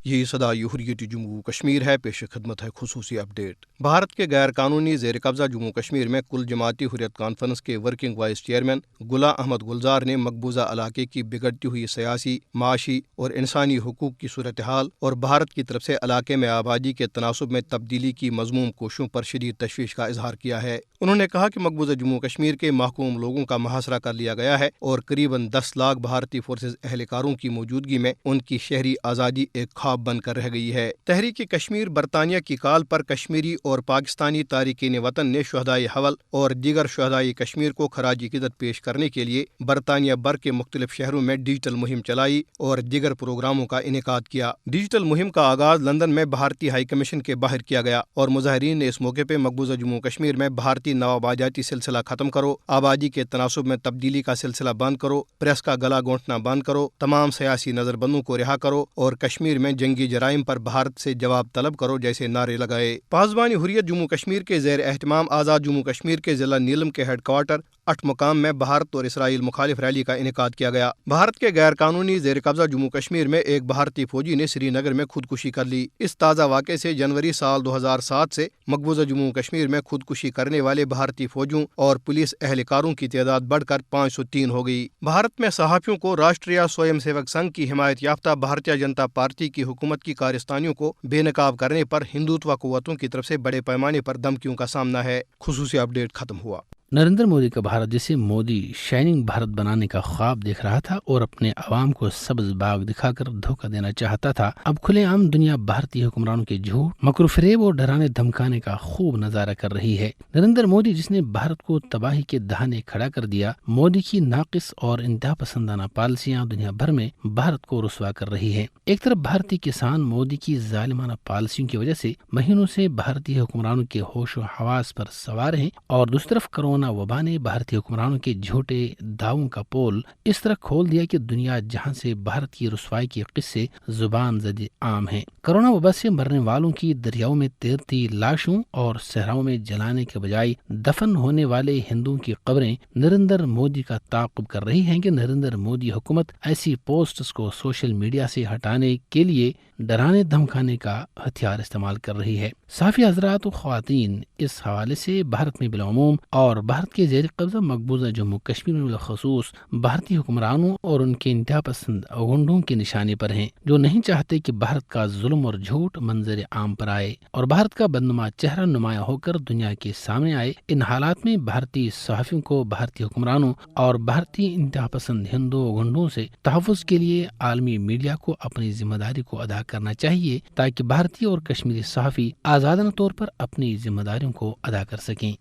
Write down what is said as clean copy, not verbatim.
یہ صدا حریت جموں کشمیر ہے، پیش خدمت ہے خصوصی اپڈیٹ۔ بھارت کے غیر قانونی زیر قبضہ جموں کشمیر میں کل جماعتی حریت کانفرنس کے ورکنگ وائس چیئرمین گلام احمد گلزار نے مقبوضہ علاقے کی بگڑتی ہوئی سیاسی، معاشی اور انسانی حقوق کی صورتحال اور بھارت کی طرف سے علاقے میں آبادی کے تناسب میں تبدیلی کی مذموم کوششوں پر شدید تشویش کا اظہار کیا ہے۔ انہوں نے کہا کہ مقبوضہ جموں کشمیر کے محکوم لوگوں کا محاصرہ کر لیا گیا ہے اور قریباً 10 لاکھ بھارتی فورسز اہلکاروں کی موجودگی میں ان کی شہری آزادی ایک خواب بن کر رہ گئی ہے۔ تحریک کشمیر برطانیہ کی کال پر کشمیری اور پاکستانی تارکین وطن نے شہدائے حول اور دیگر شہدائے کشمیر کو خراج عقیدت پیش کرنے کے لیے برطانیہ بھر کے مختلف شہروں میں ڈیجیٹل مہم چلائی اور دیگر پروگراموں کا انعقاد کیا۔ ڈیجیٹل مہم کا آغاز لندن میں بھارتی ہائی کمیشن کے باہر کیا گیا اور مظاہرین نے اس موقع پہ مقبوضہ جموں کشمیر میں بھارتی نوآبادیاتی سلسلہ ختم کرو، آبادی کے تناسب میں تبدیلی کا سلسلہ بند کرو، پریس کا گلا گھونٹنا بند کرو، تمام سیاسی نظر بندوں کو رہا کرو اور کشمیر میں جنگی جرائم پر بھارت سے جواب طلب کرو جیسے نعرے لگائے۔ پاسبان حریت جموں کشمیر کے زیر اہتمام آزاد جموں کشمیر کے ضلع نیلم کے ہیڈ کوارٹر 8 مقام میں بھارت اور اسرائیل مخالف ریلی کا انعقاد کیا گیا۔ بھارت کے غیر قانونی زیر قبضہ جموں کشمیر میں ایک بھارتی فوجی نے سری نگر میں خودکشی کر لی۔ اس تازہ واقعے سے جنوری سال 2007 سے مقبوضہ جموں کشمیر میں خودکشی کرنے والے بھارتی فوجیوں اور پولیس اہلکاروں کی تعداد بڑھ کر 503 ہو گئی۔ بھارت میں صحافیوں کو راشٹریہ سویم سیوک سنگھ کی حمایت یافتہ بھارتیہ جنتا پارٹی کی حکومت کی کارستانیوں کو بے نقاب کرنے پر ہندوتوا قوتوں کی طرف سے بڑے پیمانے پر دھمکیوں کا سامنا ہے۔ خصوصی اپڈیٹ ختم ہوا۔ نریندر مودی کا بھارت جسے مودی شائننگ بھارت بنانے کا خواب دیکھ رہا تھا اور اپنے عوام کو سبز باغ دکھا کر دھوکہ دینا چاہتا تھا، اب کھلے عام دنیا بھارتی حکمرانوں کے جھوٹ، مکر و فریب اور ڈرانے دھمکانے کا خوب نظارہ کر رہی ہے۔ نریندر مودی جس نے بھارت کو تباہی کے دہانے کھڑا کر دیا، مودی کی ناقص اور انتہا پسندانہ پالیسیاں دنیا بھر میں بھارت کو رسوا کر رہی ہے۔ ایک طرف بھارتی کسان مودی کی ظالمانہ پالیسیوں کی وجہ سے مہینوں سے بھارتی حکمرانوں کے ہوش و حواس پر سوار ہیں، اور دوسری طرف کرونا وبا نے بھارتی حکمرانوں کے جھوٹے دعووں کا پول اس طرح کھول دیا کہ دنیا جہاں سے بھارت کی رسوائی کے قصے زبان زد عام ہیں۔ کرونا وبا سے مرنے والوں کی دریاؤں میں تیرتی لاشوں اور صحراؤں میں جلانے کے بجائے دفن ہونے والے ہندوؤں کی قبریں نریندر مودی کا تعاقب کر رہی ہیں کہ نریندر مودی حکومت ایسی پوسٹس کو سوشل میڈیا سے ہٹانے کے لیے ڈرانے دھمکانے کا ہتھیار استعمال کر رہی ہے۔ صحافی حضرات و خواتین، اس حوالے سے بھارت میں بالعموم اور بھارت کے زیر قبضہ مقبوضہ جموں کشمیر میں بالخصوص بھارتی حکمرانوں اور ان کے انتہا پسند غنڈوں کے نشانے پر ہیں، جو نہیں چاہتے کہ بھارت کا ظلم اور جھوٹ منظر عام پر آئے اور بھارت کا بدنما چہرہ نمایاں ہو کر دنیا کے سامنے آئے۔ ان حالات میں بھارتی صحافیوں کو بھارتی حکمرانوں اور بھارتی انتہا پسند ہندو غنڈوں سے تحفظ کے لیے عالمی میڈیا کو اپنی ذمہ داری کو ادا کرنا چاہیے، تاکہ بھارتی اور کشمیری صحافی آزادانہ طور پر اپنی ذمہ داریوں کو ادا کر سکیں۔